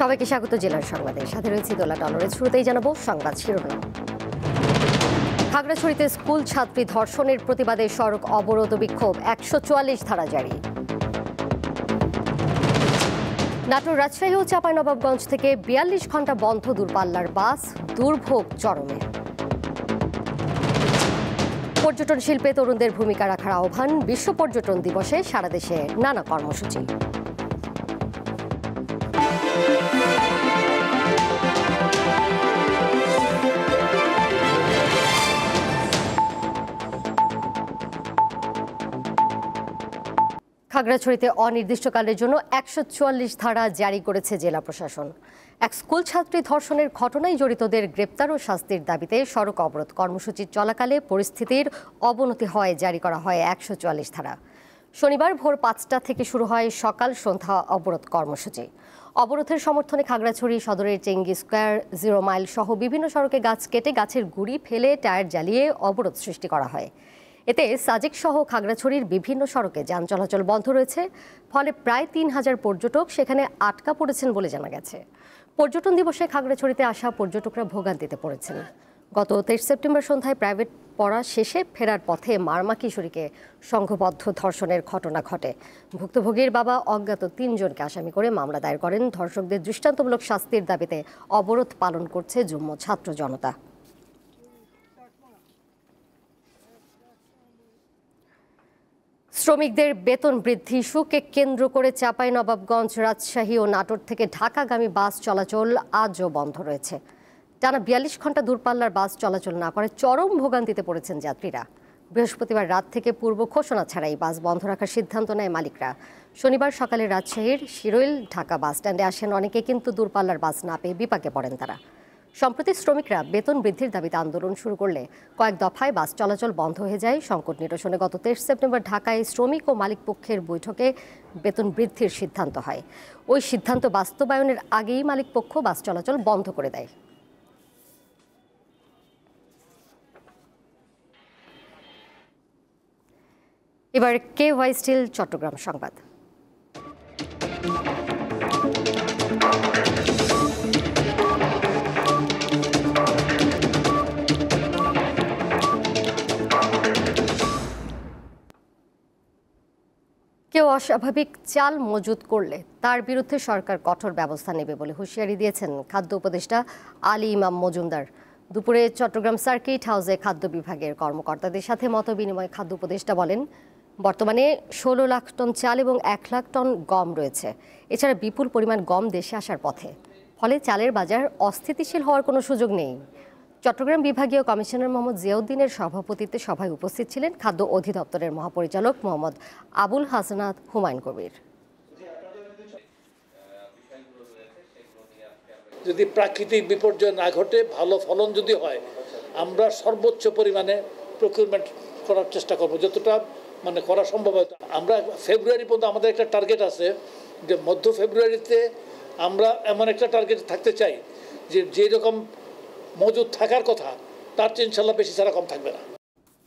সবাইকে স্বাগত জেলার সংবাদে সাথে রয়েছে দোলা টলরের। শুরুতেই জানাবো সংবাদ শিরোনাম। খাগড়াছড়িতে স্কুল ছাত্রী ধর্ষণের প্রতিবাদে সড়ক অবরোধ বিক্ষোভ, 144 ধারা জারি। নাটোর, রাজশাহী ও চাঁপাইনবাবগঞ্জ থেকে 42 ঘন্টা বন্ধ দূরপাল্লার বাস, দুর্ভোগ চরমে। পর্যটন শিল্পে তরুণদের ভূমিকা রাখার আহ্বান, বিশ্ব পর্যটন দিবসে সারা দেশে নানা কর্মসূচি। খাগড়াছড়িতে অনির্দিষ্টকালের জন্য 144 ধারা জারি করেছে জেলা প্রশাসন। এক স্কুল ছাত্রী ধর্ষণের ঘটনায় জড়িতদের গ্রেপ্তার ও শাস্তির দাবিতে সড়ক অবরোধ কর্মসূচি চলাকালে পরিস্থিতির অবনতি হয় জারি করা হয় 144 ধারা। শনিবার ভোর 5টা থেকে শুরু হয় সকাল সন্ধ্যা অবরোধ কর্মসূচি। অবরোধের সমর্থনে খাগড়াছড়ি সদরের চেঙ্গি স্কয়ার, 0 মাইল সহ বিভিন্ন সড়কে গাছ কেটে গাছের গুঁড়ি ফেলে টায়ার জ্বালিয়ে অবরোধ সৃষ্টি করা হয়। এতে সাজেক সহ খাগড়াছড়ির বিভিন্ন সড়কে যান চলাচল বন্ধ রয়েছে, ফলে প্রায় 3000 পর্যটক সেখানে আটকা পড়েছেন বলে জানা গেছে। পর্যটন দিবসে খাগড়াছড়িতে আসা পর্যটকরা ভোগান্তিতে পড়েছেন। গত 23 সেপ্টেম্বর সন্ধ্যায় প্রাইভেট পড়া শেষে ফেরার পথে মারমা কিশোরীকে সংঘবদ্ধ ধর্ষণের ঘটনা ঘটে। ভুক্তভোগীর বাবা অজ্ঞাত 3 জনকে আসামি করে মামলা দায়ের করেন। ধর্ষকদের দৃষ্টান্তমূলক শাস্তির দাবিতে অবরোধ পালন করছে যুগ্ম ছাত্র জনতা। শ্রমিকদের বেতন বৃদ্ধি ইস্যুকে কেন্দ্র করে চাঁপাইনবাবগঞ্জ, রাজশাহী ও নাটোর থেকে ঢাকাগামী বাস চলাচল আজও বন্ধ রয়েছে। টানা 42 ঘন্টা দূরপাল্লার বাস চলাচল না করে চরম ভোগান্তিতে পড়েছেন যাত্রীরা। বৃহস্পতিবার রাত থেকে পূর্ব ঘোষণা ছাড়াই বাস বন্ধ রাখার সিদ্ধান্ত নেয় মালিকরা। শনিবার সকালে রাজশাহীর শিরোইল ঢাকা বাস স্ট্যান্ডে আসেন অনেকে, কিন্তু দূরপাল্লার বাস না পেয়ে বিপাকে পড়েন তারা। সম্প্রতি শ্রমিকরা বেতন বৃদ্ধির দাবিতে আন্দোলন শুরু করলে কয়েক দফায় বাস চলাচল বন্ধ হয়ে যায়। সংকট নিরসনে গত 23 সেপ্টেম্বর ঢাকায় শ্রমিক ও মালিক পক্ষের বৈঠকে বেতন বৃদ্ধির সিদ্ধান্ত হয়। ওই সিদ্ধান্ত বাস্তবায়নের আগেই মালিক পক্ষ বাস চলাচল বন্ধ করে দেয়। এবার KY স্টিল চট্টগ্রাম সংবাদ। কেউ অস্বাভাবিক চাল মজুত করলে তার বিরুদ্ধে সরকার কঠোর ব্যবস্থা নেবে বলে হুঁশিয়ারি দিয়েছেন খাদ্য উপদেষ্টা আলী ইমাম মজুমদার। দুপুরে চট্টগ্রাম সার্কিট হাউসে খাদ্য বিভাগের কর্মকর্তাদের সাথে মত বিনিময়ে খাদ্য উপদেষ্টা বলেন, বর্তমানে 16 লাখ টন চাল এবং 1 লাখ টন গম রয়েছে। এছাড়া বিপুল পরিমাণ গম দেশে আসার পথে, ফলে চালের বাজার অস্থিতিশীল হওয়ার কোনো সুযোগ নেই। চট্টগ্রাম বিভাগীয় কমিশনার মোহাম্মদ জিয়াউদ্দিনের সভাপতিত্বে সভায় উপস্থিত ছিলেন খাদ্য অধিদপ্তরের মহাপরিচালক মোহাম্মদ আবুল হাসনাত হুমায়ুন কবির। যদি প্রাকৃতিক বিপর্যয় না ঘটে, ভালো ফলন যদি হয়, আমরা সর্বোচ্চ পরিমাণে প্রকিউরমেন্ট করার চেষ্টা করব, যতটা করা সম্ভব হয়। আমরা ফেব্রুয়ারি পর্যন্ত আমাদের একটা টার্গেট আছে, যে মধ্য ফেব্রুয়ারিতে আমরা এমন একটা টার্গেট থাকতে চাই যে যেরকম মজুদ থাকার কথা তার চেয়ে ইনশাল্লাহ বেশি ছাড়া কম থাকবে না।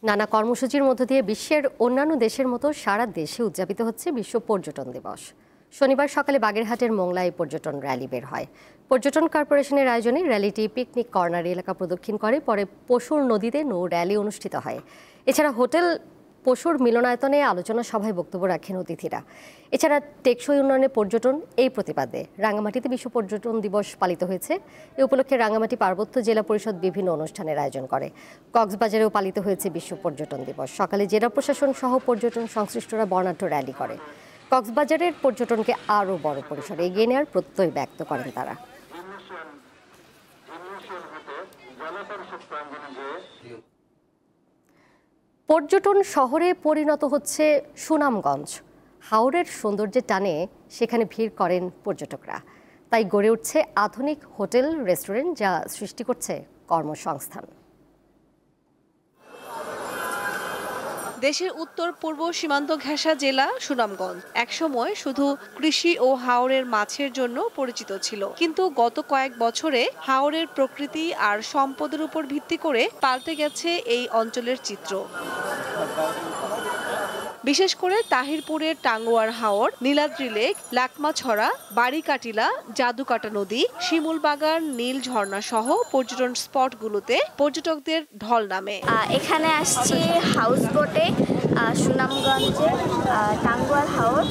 নানা কর্মসূচির মধ্য দিয়ে বিশ্বের অন্যান্য দেশের মতো সারা দেশে উদযাপিত হচ্ছে বিশ্ব পর্যটন দিবস। শনিবার সকালে বাগেরহাটের মোংলায় পর্যটন র্যালি বের হয়। পর্যটন কর্পোরেশনের আয়োজনে র্যালিটি পিকনিক কর্নার এলাকা প্রদক্ষিণ করে, পরে পশুর নদীতে নৌ র্যালি অনুষ্ঠিত হয়। এছাড়া হোটেল পশুর মিলনায়তনে আলোচনা সভায় বক্তব্য রাখেন অতিথিরা। এছাড়া টেকসই উন্নয়নে পর্যটন এই প্রতিপাদে রাঙামাটিতে বিশ্ব পর্যটন দিবস পালিত হয়েছে। এ উপলক্ষে রাঙামাটি পার্বত্য জেলা পরিষদ বিভিন্ন অনুষ্ঠানের আয়োজন করে। কক্সবাজারেও পালিত হয়েছে বিশ্ব পর্যটন দিবস। সকালে জেলা প্রশাসন সহ পর্যটন সংশ্লিষ্টরা বর্ণাঢ্য র্যালি করে। কক্সবাজারের পর্যটনকে আরও বড় পরিসরে এগিয়ে নেওয়ার প্রত্যয় ব্যক্ত করেন তারা। পর্যটন শহরে পরিণত হচ্ছে সুনামগঞ্জ। হাওরের সৌন্দর্যের টানে সেখানে ভিড় করেন পর্যটকরা। তাই গড়ে উঠছে আধুনিক হোটেল, রেস্টুরেন্ট, যা সৃষ্টি করছে কর্মসংস্থান। দেশের উত্তর পূর্ব সীমান্ত ঘেঁষা জেলা সুনামগঞ্জ একসময় শুধু কৃষি ও হাওরের মাছের জন্য পরিচিত ছিল, কিন্তু গত কয়েক বছরে হাওরের প্রকৃতি আর সম্পদের উপর ভিত্তি করে পাল্টে গেছে এই অঞ্চলের চিত্র। বিশেষ করে তাহিরপুরের টাঙ্গুয়ার হাওর, নীলাদ্রি লেক, লাকমাছড়া, বাড়িকাটিলা, জাদুকাটা নদী, শিমুলবাগান, নীল ঝর্ণা সহ পর্যটন স্পটগুলোতে পর্যটকদের ঢল নামে। এখানে আসছি হাউস বোটে সুনামগঞ্জে টাঙ্গুয়ার হাওর।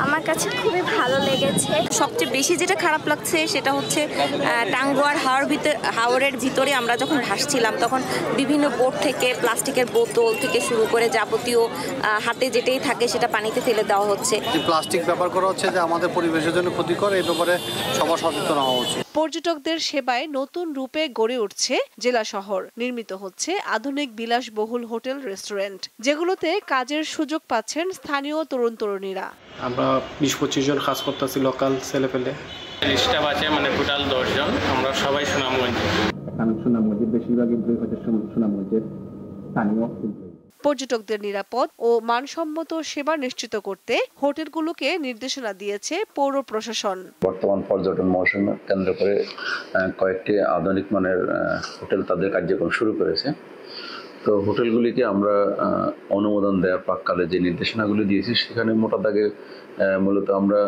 আমার কাছে খুবই ভালো লেগেছে। সবচেয়ে বেশি যেটা খারাপ লাগছে সেটা হচ্ছে টাঙ্গুয়ার হাওরের ভিতরে আমরা যখন ভাসছিলাম তখন বিভিন্ন বোট থেকে প্লাস্টিকের বোতল থেকে শুরু করে যাবতীয় হাতে যেটাই থাকে সেটা পানিতে ফেলে দেওয়া হচ্ছে। প্লাস্টিক ব্যবহার করা হচ্ছে যে আমাদের পরিবেশের জন্য ক্ষতিকর, এই ব্যাপারে সবার সচেতন হওয়া উচিত। পর্যটকদের সেবায় নতুন রূপে গড়ে উঠছে জেলা শহর। নির্মিত হচ্ছে আধুনিক বিলাসবহুল হোটেল রেস্টুরেন্ট, যেগুলোতে কাজের সুযোগ পাচ্ছেন স্থানীয় তরুণ তরুণীরা। আমরা 20-25 জন কাজ করতেছি, লোকাল ছেলে পেলে। স্টাফ আছে মানে টোটাল 10 জন। আমরা সবাই সুনামগঞ্জে। সুনামগঞ্জের বেশিরভাগই সুনামগঞ্জের স্থানীয়। পর্যটকদের নিরাপদ ও মানসম্মত সেবা নিশ্চিত করতে হোটেলগুলোকে নির্দেশনা দিয়েছে পৌর প্রশাসন। বর্তমান পর্যটন মৌসুম কেন্দ্র করে কয়েকটি আধুনিক মানের হোটেল তাদের কার্যক্রম শুরু করেছে। তো হোটেলগুলিকে আমরা অনুমোদন দেওয়ার প্রাক্কালে যে নির্দেশনাগুলি দিয়েছি সেখানে মোটা দাগে মূলত আমরা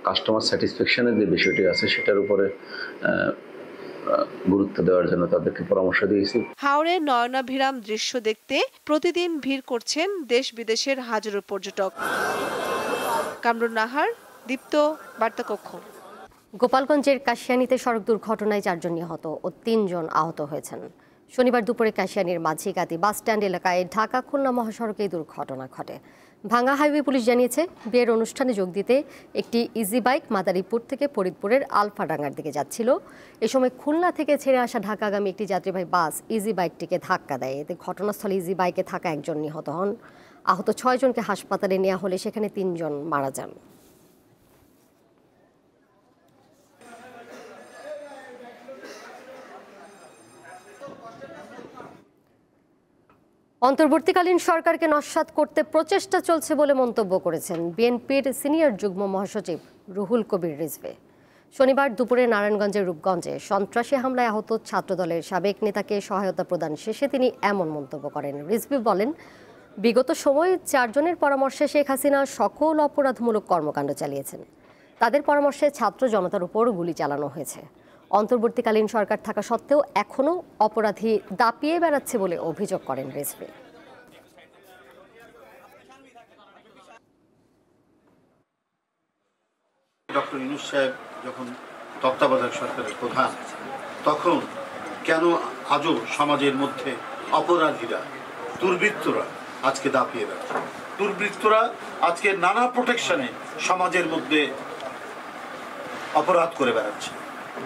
কাস্টমার স্যাটিসফ্যাকশনের যে বিষয়টি আছে সেটার উপরে গুরুত্ব দেওয়ার জন্য তাদেরকে পরামর্শ দিয়েছি। হাওরে নয়নাভিরাম দৃশ্য দেখতে প্রতিদিন ভিড় করছেন দেশ বিদেশের হাজারো পর্যটক। কামরুন নাহার, দীপ্ত, বার্তা কক্ষ। গোপালগঞ্জের কাশিয়ানীতে সড়ক দুর্ঘটনায় 4 জন নিহত ও 3 জন আহত হয়েছেন। শনিবার দুপুরে কাশিয়ানীর মাঝিগাতি বাস স্ট্যান্ড এলাকায় ঢাকা খুলনা মহাসড়কে এই দুর্ঘটনা ঘটে। ভাঙ্গা হাইওয়ে পুলিশ জানিয়েছে, বিয়ের অনুষ্ঠানে যোগ দিতে একটি ইজি বাইক মাদারীপুর থেকে ফরিদপুরের আলফাডাঙ্গার দিকে যাচ্ছিল। এ সময় খুলনা থেকে ছেড়ে আসা ঢাকাগামী একটি যাত্রীবাহী বাস ইজি বাইকটিকে ধাক্কা দেয়। এতে ঘটনাস্থলে ইজি বাইকে থাকা 1 জন নিহত হন। আহত 6 জনকে হাসপাতালে নেওয়া হলে সেখানে 3 জন মারা যান। অন্তর্বর্তীকালীন সরকারকে নস্যাৎ করতে প্রচেষ্টা চলছে বলে মন্তব্য করেছেন বিএনপির সিনিয়র যুগ্ম মহাসচিব রুহুল কবির রিজভী। শনিবার দুপুরে নারায়ণগঞ্জের রূপগঞ্জে সন্ত্রাসী হামলায় আহত ছাত্রদলের সাবেক নেতাকে সহায়তা প্রদান শেষে তিনি এমন মন্তব্য করেন। রিজভী বলেন, বিগত সময়ে 4 জনের পরামর্শে শেখ হাসিনা সকল অপরাধমূলক কর্মকাণ্ড চালিয়েছেন। তাদের পরামর্শে ছাত্র জনতার উপর গুলি চালানো হয়েছে। অন্তর্বর্তীকালীন সরকার থাকা সত্ত্বেও এখনও অপরাধী দাপিয়ে বেড়াচ্ছে বলে অভিযোগ করেন রিজভী। ডক্টর ইউনূস সাহেব যখন তত্ত্বাবধায়ক সরকারের প্রধান, তখন কেন আজও সমাজের মধ্যে অপরাধীরা, দুর্বৃত্তরা আজকে দাপিয়ে বেড়াচ্ছে? দুর্বৃত্তরা আজকে নানা প্রোটেকশনে সমাজের মধ্যে অপরাধ করে বেড়াচ্ছে।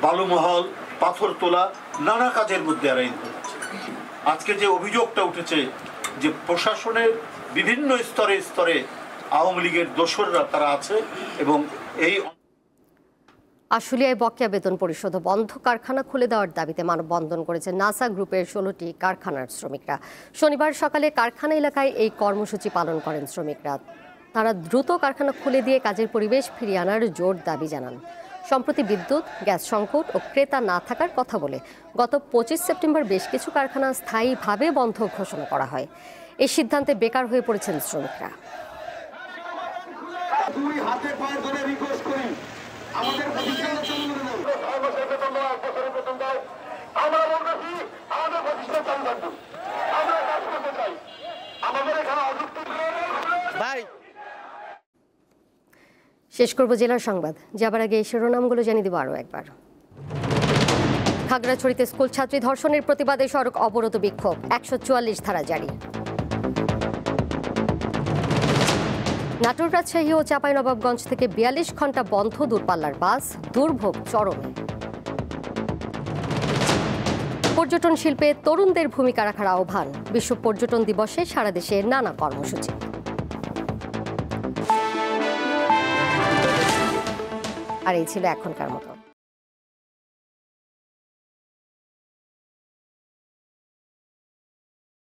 বালুমহল, পাথর তোলা, নানা কাজের মধ্যে এরা ইনভলভ হচ্ছে। আজকে যে অভিযোগটা উঠেছে যে প্রশাসনের বিভিন্ন স্তরে স্তরে আওয়ামী লীগের দোসররা তারা আছে এবং এই আশুলিয়ায় বকেয়া বেতন পরিশোধ বন্ধ কারখানা খুলে দেওয়ার দাবিতে মানববন্ধন করেছে নাসা গ্রুপের 16টি কারখানার শ্রমিকরা। শনিবার সকালে কারখানা এলাকায় এই কর্মসূচি পালন করেন শ্রমিকরা। তারা দ্রুত কারখানা খুলে দিয়ে কাজের পরিবেশ ফিরিয়ে আনার জোর দাবি জানান। সম্প্রতি বিদ্যুৎ, গ্যাস সংকট ও ক্রেতা না থাকার কথা বলে গত 25 সেপ্টেম্বর বেশ কিছু কারখানা স্থায়ীভাবে বন্ধ ঘোষণা করা হয়। এই সিদ্ধান্তে বেকার হয়ে পড়েছেন শ্রমিকরা। শেষ করব জেলার সংবাদ, যাবার আগে এই শিরোনামগুলো জানিয়ে দেব আরও একবার। খাগড়াছড়িতে স্কুল ছাত্রী ধর্ষণের প্রতিবাদে সড়ক অবরোধ বিক্ষোভ, 144 ধারা জারি। নাটোর, রাজশাহী ও চাঁপাইনবাবগঞ্জ থেকে 42 ঘন্টা বন্ধ দূরপাল্লার বাস, দুর্ভোগ চরমে। পর্যটন শিল্পে তরুণদের ভূমিকা রাখার আহ্বান, বিশ্ব পর্যটন দিবসে সারা দেশে নানা কর্মসূচি। আর এই ছিল এখনকার মতো।